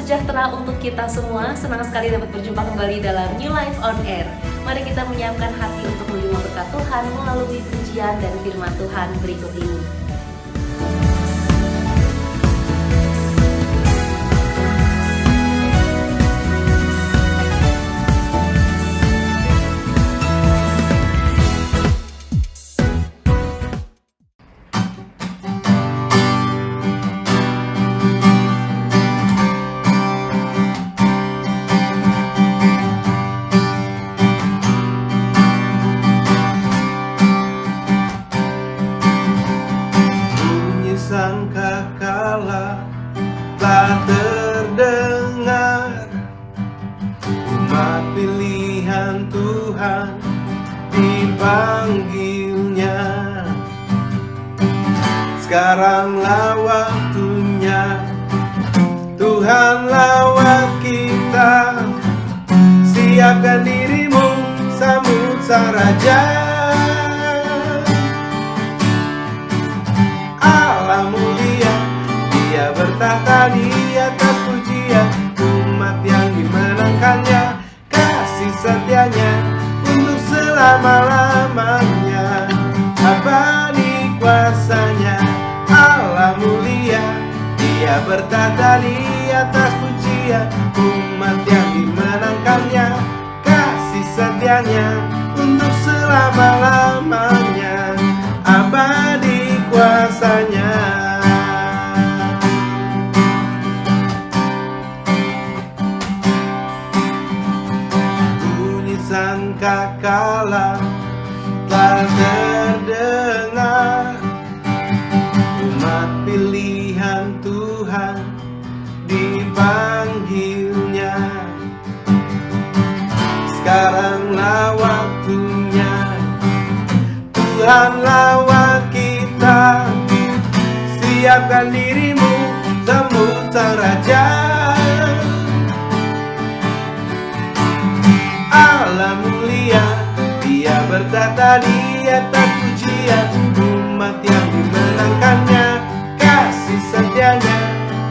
sejahtera untuk kita semua. Senang sekali dapat berjumpa kembali dalam New Life on Air. Mari kita menyiapkan hati untuk menerima berkat Tuhan melalui pujian dan firman Tuhan berikut ini. Sangkakala tak terdengar, umat pilihan Tuhan dipanggilnya. Sekaranglah waktunya, Tuhanlah kita. Siapkan dirimu, sambut sang Raja. Allah mulia, Dia bertahta di atas pujian. Umat yang dimenangkannya, kasih setianya untuk selama-lamanya. Abadi kuasanya, Allah mulia, Dia bertahta di atas pujian. Umat yang dimenangkannya, kasih setianya untuk selama-lamanya. Abadi kuasanya. Bunyi sangkakala tak terdengar, umat pilihan Tuhan dipanggilnya. Sekaranglah waktunya, Tuhanlah kita. Siapkan dirimu, sambut sang Raja. Allah mulia, Dia bertahta di atas pujian. Umat yang dimenangkannya, kasih setianya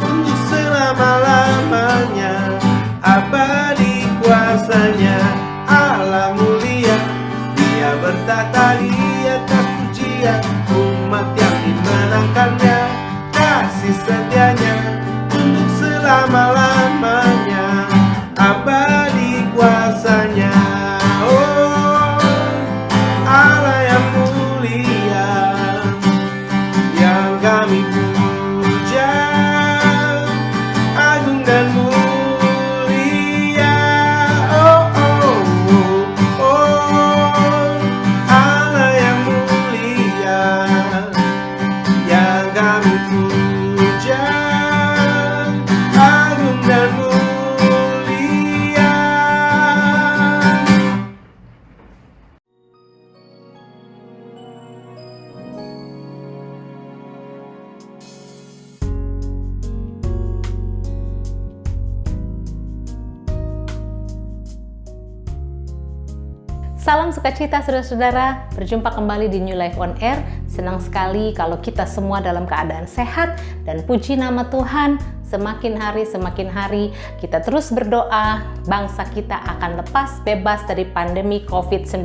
untuk selama-lamanya. Abadi kuasanya, Allah mulia, Dia bertahta di atas pujian. Umat yang dimenangkannya, kasih setianya untuk selama-lamanya. Abadi kuasanya. Oh, Allah yang mulia, yang kami puja, agung dan mulia. Oh, oh, oh, oh, Allah yang mulia, yang kami puja, agung dan mulia. Salam sukacita saudara-saudara, berjumpa kembali di New Life on Air. Senang sekali kalau kita semua dalam keadaan sehat dan puji nama Tuhan. Semakin hari kita terus berdoa, bangsa kita akan lepas bebas dari pandemi COVID-19.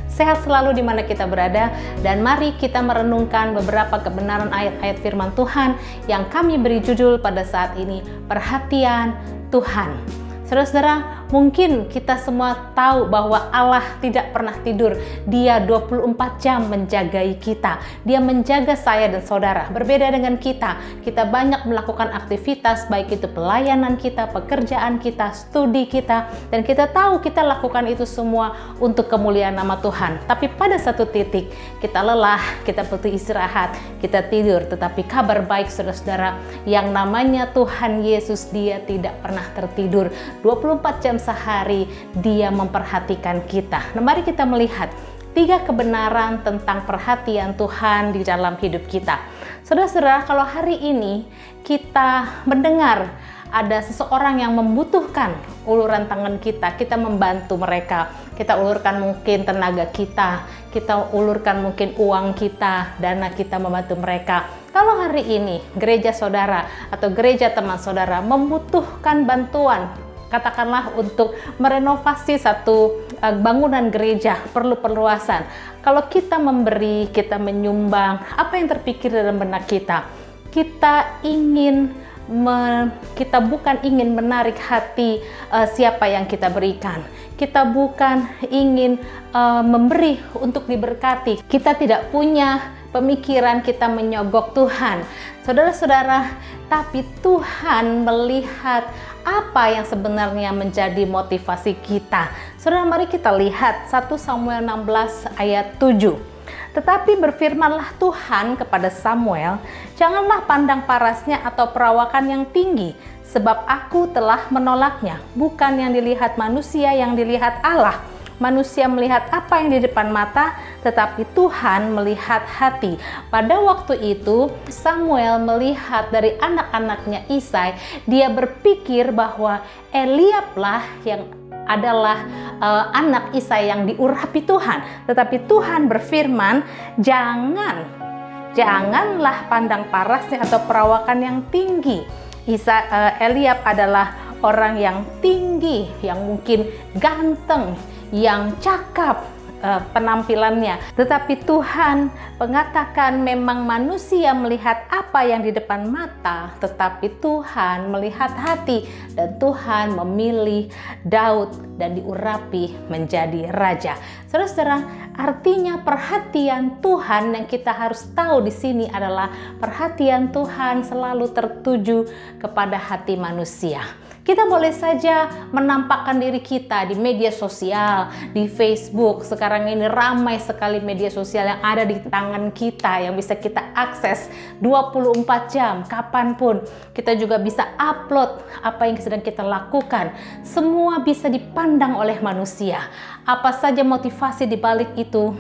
Sehat selalu di mana kita berada, dan mari kita merenungkan beberapa kebenaran ayat-ayat firman Tuhan yang kami beri judul pada saat ini, Perhatian Tuhan. Saudara-saudara, mungkin kita semua tahu bahwa Allah tidak pernah tidur. Dia 24 jam menjagai kita. Dia menjaga saya dan saudara. Berbeda dengan kita banyak melakukan aktivitas, baik itu pelayanan kita, pekerjaan kita, studi kita, dan kita tahu kita lakukan itu semua untuk kemuliaan nama Tuhan. Tapi pada satu titik kita lelah, kita butuh istirahat, kita tidur. Tetapi kabar baik saudara-saudara, yang namanya Tuhan Yesus, Dia tidak pernah tertidur. 24 jam sehari Dia memperhatikan kita. Nah, mari kita melihat 3 kebenaran tentang perhatian Tuhan di dalam hidup kita. Saudara-saudara, kalau hari ini kita mendengar ada seseorang yang membutuhkan uluran tangan kita, kita membantu mereka. Kita ulurkan mungkin tenaga kita ulurkan mungkin uang kita, dana kita membantu mereka. Kalau hari ini gereja saudara atau gereja teman saudara membutuhkan bantuan, katakanlah untuk merenovasi satu bangunan gereja, perlu perluasan. Kalau kita memberi, kita menyumbang, apa yang terpikir dalam benak kita? Kita bukan ingin menarik hati siapa yang kita berikan. Kita bukan ingin memberi untuk diberkati. Kita tidak punya pemikiran kita menyogok Tuhan. Saudara-saudara, tapi Tuhan melihat apa yang sebenarnya menjadi motivasi kita. Saudara, mari kita lihat 1 Samuel 16 ayat 7. Tetapi berfirmanlah Tuhan kepada Samuel, janganlah pandang parasnya atau perawakan yang tinggi, sebab aku telah menolaknya. Bukan yang dilihat manusia, yang dilihat Allah. Manusia melihat apa yang di depan mata, tetapi Tuhan melihat hati. Pada waktu itu Samuel melihat dari anak-anaknya Isai, dia berpikir bahwa Eliablah yang adalah anak Isai yang diurapi Tuhan. Tetapi Tuhan berfirman, janganlah pandang parasnya atau perawakan yang tinggi. Eliab adalah orang yang tinggi, yang mungkin ganteng, yang cakap penampilannya. Tetapi Tuhan mengatakan memang manusia melihat apa yang di depan mata, tetapi Tuhan melihat hati, dan Tuhan memilih Daud dan diurapi menjadi raja. Saudara-saudara, artinya perhatian Tuhan yang kita harus tahu di sini adalah perhatian Tuhan selalu tertuju kepada hati manusia. Kita boleh saja menampakkan diri kita di media sosial, di Facebook. Sekarang ini ramai sekali media sosial yang ada di tangan kita, yang bisa kita akses 24 jam, kapanpun. Kita juga bisa upload apa yang sedang kita lakukan. Semua bisa dipandang oleh manusia. Apa saja motivasi di balik itu,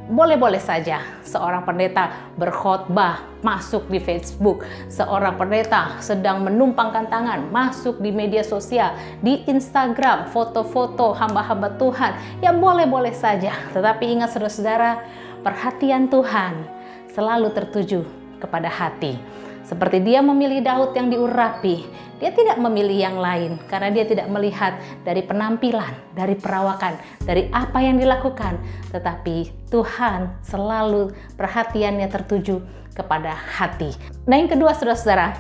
boleh-boleh saja seorang pendeta berkhotbah masuk di Facebook, seorang pendeta sedang menumpangkan tangan masuk di media sosial, di Instagram, foto-foto hamba-hamba Tuhan, ya boleh-boleh saja. Tetapi ingat saudara-saudara, perhatian Tuhan selalu tertuju kepada hati. Seperti dia memilih Daud yang diurapi, dia tidak memilih yang lain karena dia tidak melihat dari penampilan, dari perawakan, dari apa yang dilakukan. Tetapi Tuhan selalu perhatiannya tertuju kepada hati. Nah, yang kedua saudara-saudara,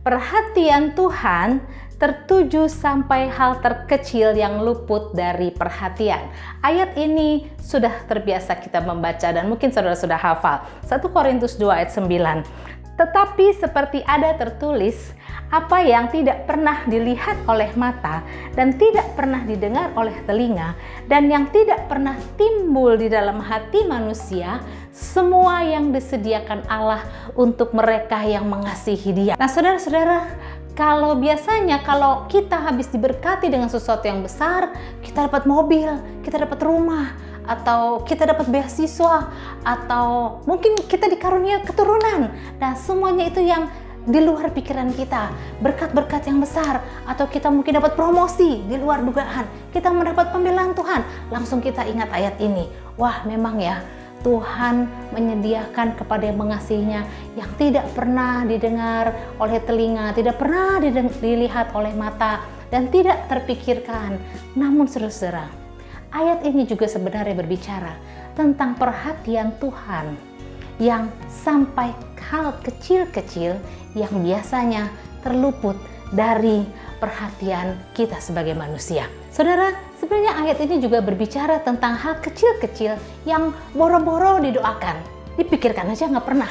perhatian Tuhan tertuju sampai hal terkecil yang luput dari perhatian. Ayat ini sudah terbiasa kita membaca dan mungkin saudara sudah hafal. 1 Korintus 2 ayat 9. Tetapi seperti ada tertulis, apa yang tidak pernah dilihat oleh mata dan tidak pernah didengar oleh telinga dan yang tidak pernah timbul di dalam hati manusia, semua yang disediakan Allah untuk mereka yang mengasihi Dia. Nah, saudara-saudara, kalau biasanya kalau kita habis diberkati dengan sesuatu yang besar, kita dapat mobil, kita dapat rumah, atau kita dapat beasiswa, atau mungkin kita dikarunia keturunan. Nah, semuanya itu yang di luar pikiran kita, berkat-berkat yang besar, atau kita mungkin dapat promosi di luar dugaan, kita mendapat pembelaan Tuhan. Langsung kita ingat ayat ini. Wah, memang ya, Tuhan menyediakan kepada yang mengasihinya yang tidak pernah didengar oleh telinga, tidak pernah dilihat oleh mata, dan tidak terpikirkan. Namun saudara-saudara, ayat ini juga sebenarnya berbicara tentang perhatian Tuhan yang sampai hal kecil-kecil yang biasanya terluput dari perhatian kita sebagai manusia. Saudara, sebenarnya ayat ini juga berbicara tentang hal kecil-kecil yang boro-boro didoakan. Dipikirkan aja nggak pernah.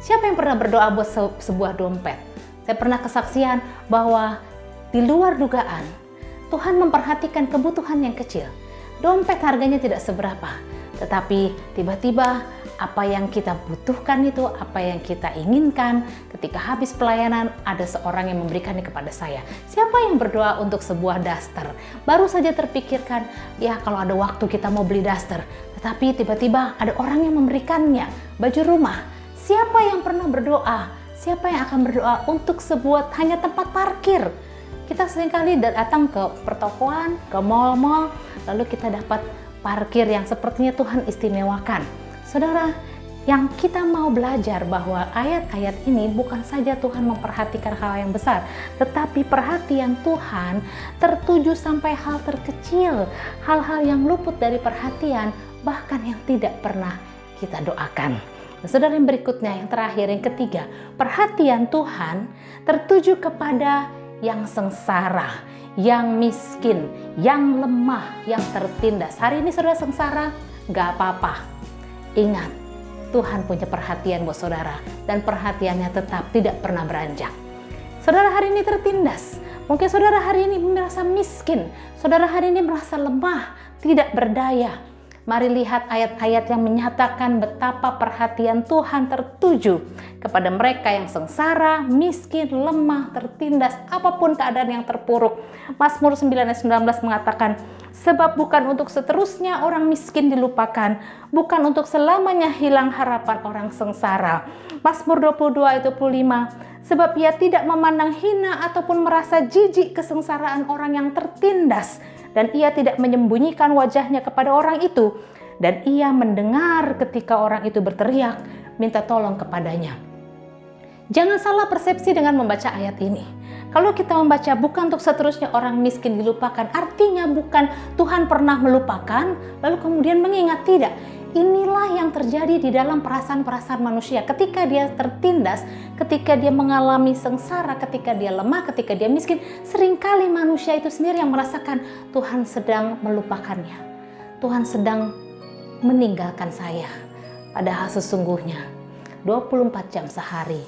Siapa yang pernah berdoa buat sebuah dompet? Saya pernah kesaksian bahwa di luar dugaan, Tuhan memperhatikan kebutuhan yang kecil. Dompet harganya tidak seberapa, tetapi tiba-tiba apa yang kita butuhkan itu, apa yang kita inginkan, ketika habis pelayanan ada seorang yang memberikannya kepada saya. Siapa yang berdoa untuk sebuah daster? Baru saja terpikirkan, ya kalau ada waktu kita mau beli daster, tetapi tiba-tiba ada orang yang memberikannya baju rumah. Siapa yang pernah berdoa? Siapa yang akan berdoa untuk sebuah hanya tempat parkir? Kita seringkali datang ke pertokoan, ke mal-mal, lalu kita dapat parkir yang sepertinya Tuhan istimewakan. Saudara, yang kita mau belajar bahwa ayat-ayat ini bukan saja Tuhan memperhatikan hal yang besar, tetapi perhatian Tuhan tertuju sampai hal terkecil, hal-hal yang luput dari perhatian, bahkan yang tidak pernah kita doakan. Nah, saudara, yang berikutnya, yang terakhir, yang ketiga, perhatian Tuhan tertuju kepada yang sengsara, yang miskin, yang lemah, yang tertindas. Hari ini saudara sengsara, gak apa-apa. Ingat, Tuhan punya perhatian buat saudara, dan perhatiannya tetap tidak pernah beranjak. Saudara hari ini tertindas, mungkin saudara hari ini merasa miskin, saudara hari ini merasa lemah, tidak berdaya. Mari lihat ayat-ayat yang menyatakan betapa perhatian Tuhan tertuju kepada mereka yang sengsara, miskin, lemah, tertindas, apapun keadaan yang terpuruk. Mazmur 9 ayat 19 mengatakan, sebab bukan untuk seterusnya orang miskin dilupakan, bukan untuk selamanya hilang harapan orang sengsara. Mazmur 22 ayat 25, sebab ia tidak memandang hina ataupun merasa jijik kesengsaraan orang yang tertindas, dan ia tidak menyembunyikan wajahnya kepada orang itu, dan ia mendengar ketika orang itu berteriak, minta tolong kepadanya. Jangan salah persepsi dengan membaca ayat ini. Kalau kita membaca bukan untuk seterusnya orang miskin dilupakan, artinya bukan Tuhan pernah melupakan, lalu kemudian mengingat, tidak. Inilah yang terjadi di dalam perasaan-perasaan manusia. Ketika dia tertindas, ketika dia mengalami sengsara, ketika dia lemah, ketika dia miskin, seringkali manusia itu sendiri yang merasakan Tuhan sedang melupakannya. Tuhan sedang meninggalkan saya. Padahal sesungguhnya 24 jam sehari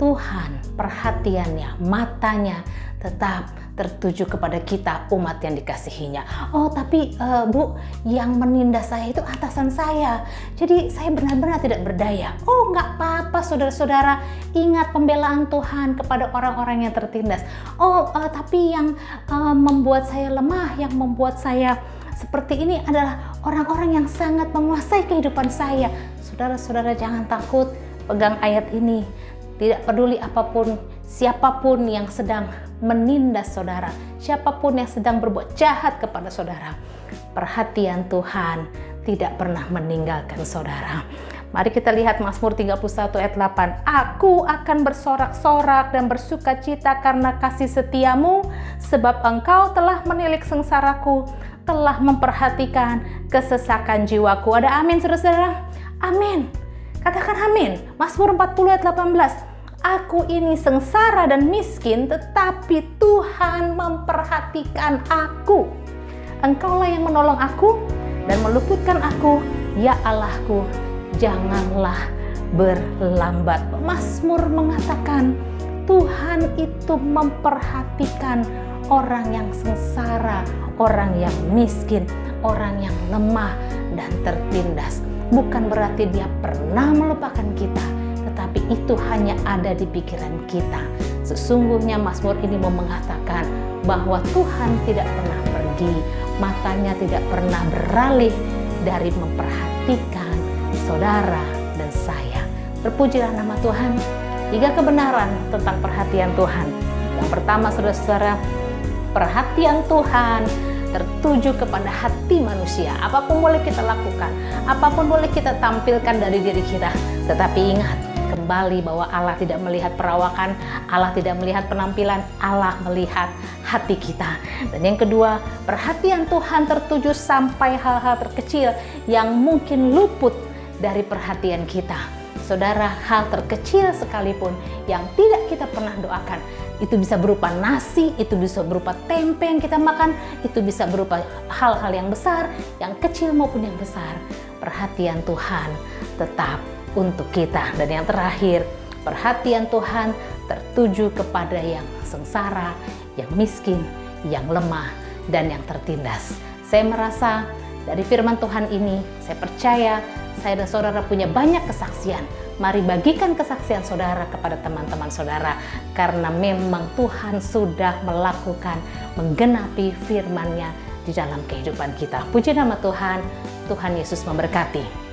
Tuhan perhatiannya, matanya tetap tertuju kepada kita, umat yang dikasihinya. Oh tapi Bu, yang menindas saya itu atasan saya, jadi saya benar-benar tidak berdaya. Oh nggak apa-apa saudara-saudara, ingat pembelaan Tuhan kepada orang-orang yang tertindas. Oh tapi yang membuat saya lemah, yang membuat saya seperti ini adalah orang-orang yang sangat menguasai kehidupan saya. Saudara-saudara jangan takut, pegang ayat ini. Tidak peduli apapun, siapapun yang sedang menindas saudara, siapapun yang sedang berbuat jahat kepada saudara, perhatian Tuhan tidak pernah meninggalkan saudara. Mari kita lihat Mazmur 31 ayat 8. Aku akan bersorak-sorak dan bersuka cita karena kasih setiamu, sebab engkau telah menilik sengsaraku, telah memperhatikan kesesakan jiwaku. Ada amin saudara-saudara? Amin. Katakan amin. Mazmur 40 ayat 18. Aku ini sengsara dan miskin, tetapi Tuhan memperhatikan aku. Engkaulah yang menolong aku dan meluputkan aku, ya Allahku, janganlah berlambat. Mazmur mengatakan Tuhan itu memperhatikan orang yang sengsara, orang yang miskin, orang yang lemah dan tertindas. Bukan berarti dia pernah melupakan kita, tetapi itu hanya ada di pikiran kita. Sesungguhnya Mazmur ini mau mengatakan bahwa Tuhan tidak pernah pergi, matanya tidak pernah beralih dari memperhatikan saudara dan saya. Terpujilah nama Tuhan. 3 kebenaran tentang perhatian Tuhan. Yang pertama saudara-saudara, perhatian Tuhan tertuju kepada hati manusia. Apapun boleh kita lakukan, apapun boleh kita tampilkan dari diri kita, tetapi ingat kembali bahwa Allah tidak melihat perawakan, Allah tidak melihat penampilan, Allah melihat hati kita. Dan yang kedua, perhatian Tuhan tertuju sampai hal-hal terkecil yang mungkin luput dari perhatian kita. Saudara, hal terkecil sekalipun yang tidak kita pernah doakan, itu bisa berupa nasi, itu bisa berupa tempe yang kita makan, itu bisa berupa hal-hal yang besar, yang kecil maupun yang besar. Perhatian Tuhan tetap untuk kita. Dan yang terakhir, perhatian Tuhan tertuju kepada yang sengsara, yang miskin, yang lemah, dan yang tertindas. Saya merasa dari firman Tuhan ini, saya percaya saya dan saudara punya banyak kesaksian. Mari bagikan kesaksian saudara kepada teman-teman saudara, karena memang Tuhan sudah melakukan, menggenapi firman-Nya di dalam kehidupan kita. Puji nama Tuhan, Tuhan Yesus memberkati.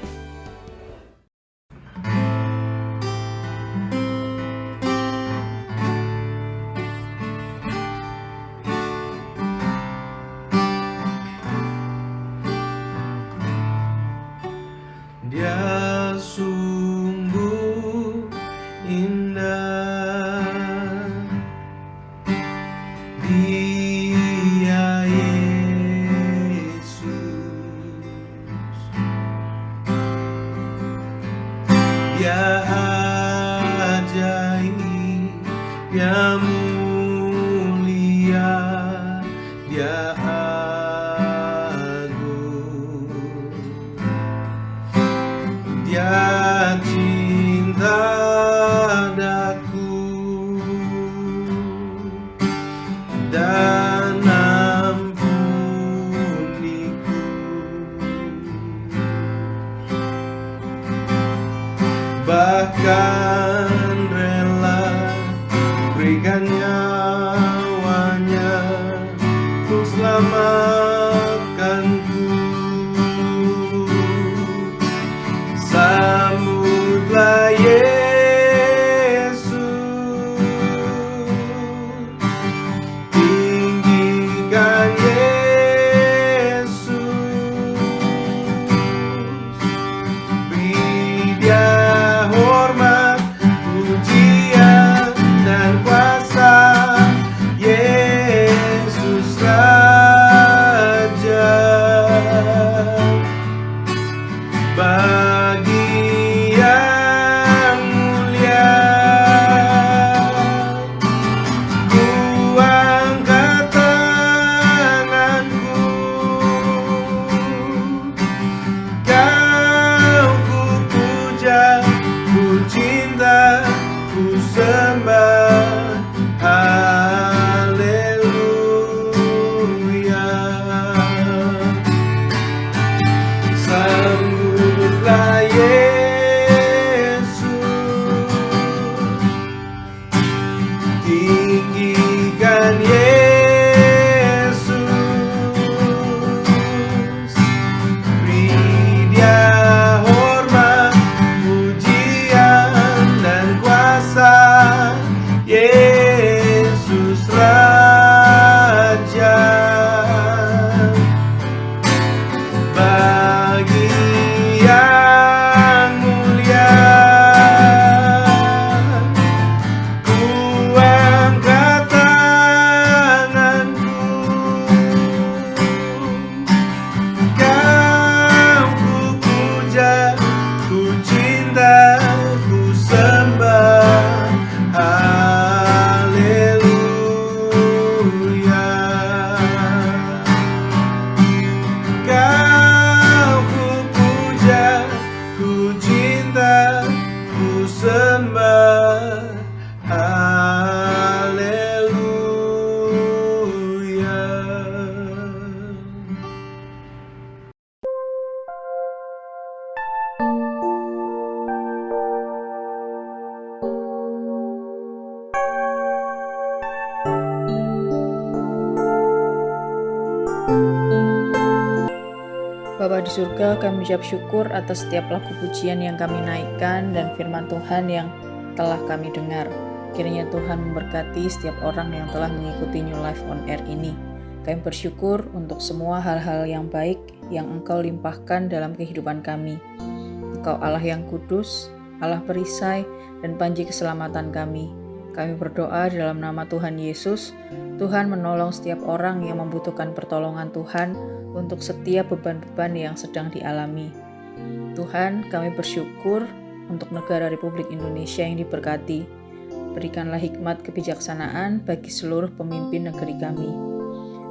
Dia Dia ajaib, Dia mulia, Dia agung. Dia cinta daku dan ampuniku. Bahkan rela berikan nyawanya untuk selamatkanku. Sambutlah Yesus, tinggikan Yesus, beri Dia hormat, pujian dan kuasa. Yesus Raja, bagi yang mulia, ku angkat tanganku, Kau ku puja, ku cinta, ku sembah. Haleluya. Sambutlah Yesus, tinggikan Yesus, beri Dia hormat, pujian dan kuasa. Yesus Raja, bagi yang mulia, ku angkat tanganku, Kau ku puja, ku cinta, ku sembah. Haleluya. Kau ku puja, ku cinta, ku sembah. Haleluya. Bapa di surga, kami ucap syukur atas setiap lagu pujian yang kami naikkan dan firman Tuhan yang telah kami dengar. Kiranya Tuhan memberkati setiap orang yang telah mengikuti New Life on Air ini. Kami bersyukur untuk semua hal-hal yang baik yang Engkau limpahkan dalam kehidupan kami. Engkau Allah yang kudus, Allah perisai, dan panji keselamatan kami. Kami berdoa di dalam nama Tuhan Yesus, Tuhan menolong setiap orang yang membutuhkan pertolongan Tuhan untuk setiap beban-beban yang sedang dialami. Tuhan, kami bersyukur untuk negara Republik Indonesia yang diberkati. Berikanlah hikmat kebijaksanaan bagi seluruh pemimpin negeri kami.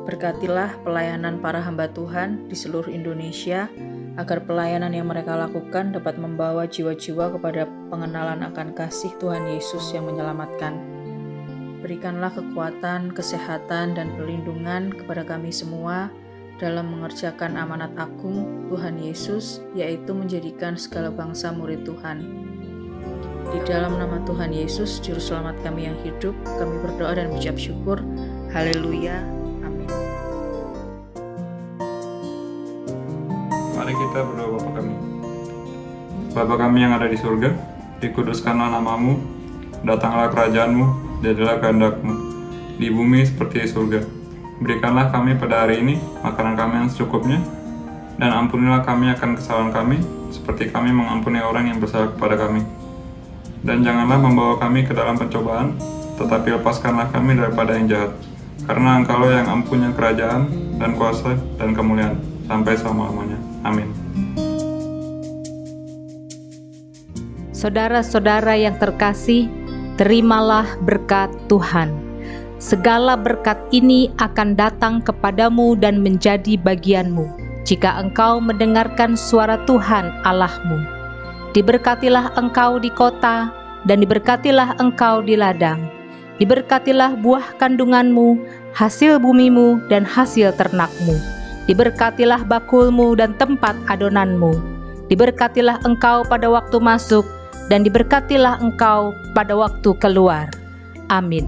Berkatilah pelayanan para hamba Tuhan di seluruh Indonesia, agar pelayanan yang mereka lakukan dapat membawa jiwa-jiwa kepada pengenalan akan kasih Tuhan Yesus yang menyelamatkan. Berikanlah kekuatan, kesehatan, dan perlindungan kepada kami semua dalam mengerjakan amanat agung Tuhan Yesus, yaitu menjadikan segala bangsa murid Tuhan. Di dalam nama Tuhan Yesus, Juru Selamat kami yang hidup, kami berdoa dan mengucap syukur. Haleluya. Amin. Mari kita berdoa. Bapa kami. Bapa kami yang ada di surga, dikuduskanlah namamu, datanglah kerajaanmu, jadilah kehendak-Mu, di bumi seperti di surga. Berikanlah kami pada hari ini makanan kami yang secukupnya, dan ampunilah kami akan kesalahan kami, seperti kami mengampuni orang yang bersalah kepada kami. Dan janganlah membawa kami ke dalam pencobaan, tetapi lepaskanlah kami daripada yang jahat. Karena Engkau yang mempunyai kerajaan, dan kuasa, dan kemuliaan, sampai selama-lamanya. Amin. Saudara-saudara yang terkasih, terimalah berkat Tuhan. Segala berkat ini akan datang kepadamu dan menjadi bagianmu jika engkau mendengarkan suara Tuhan Allahmu. Diberkatilah engkau di kota dan diberkatilah engkau di ladang. Diberkatilah buah kandunganmu, hasil bumimu dan hasil ternakmu. Diberkatilah bakulmu dan tempat adonanmu. Diberkatilah engkau pada waktu masuk dan diberkatilah engkau pada waktu keluar. Amin.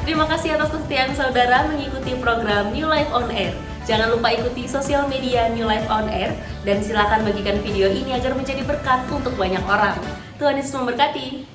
Terima kasih atas kesetiaan saudara mengikuti program New Life on Air. Jangan lupa ikuti sosial media New Life on Air dan silakan bagikan video ini agar menjadi berkat untuk banyak orang. Tuhan Yesus memberkati.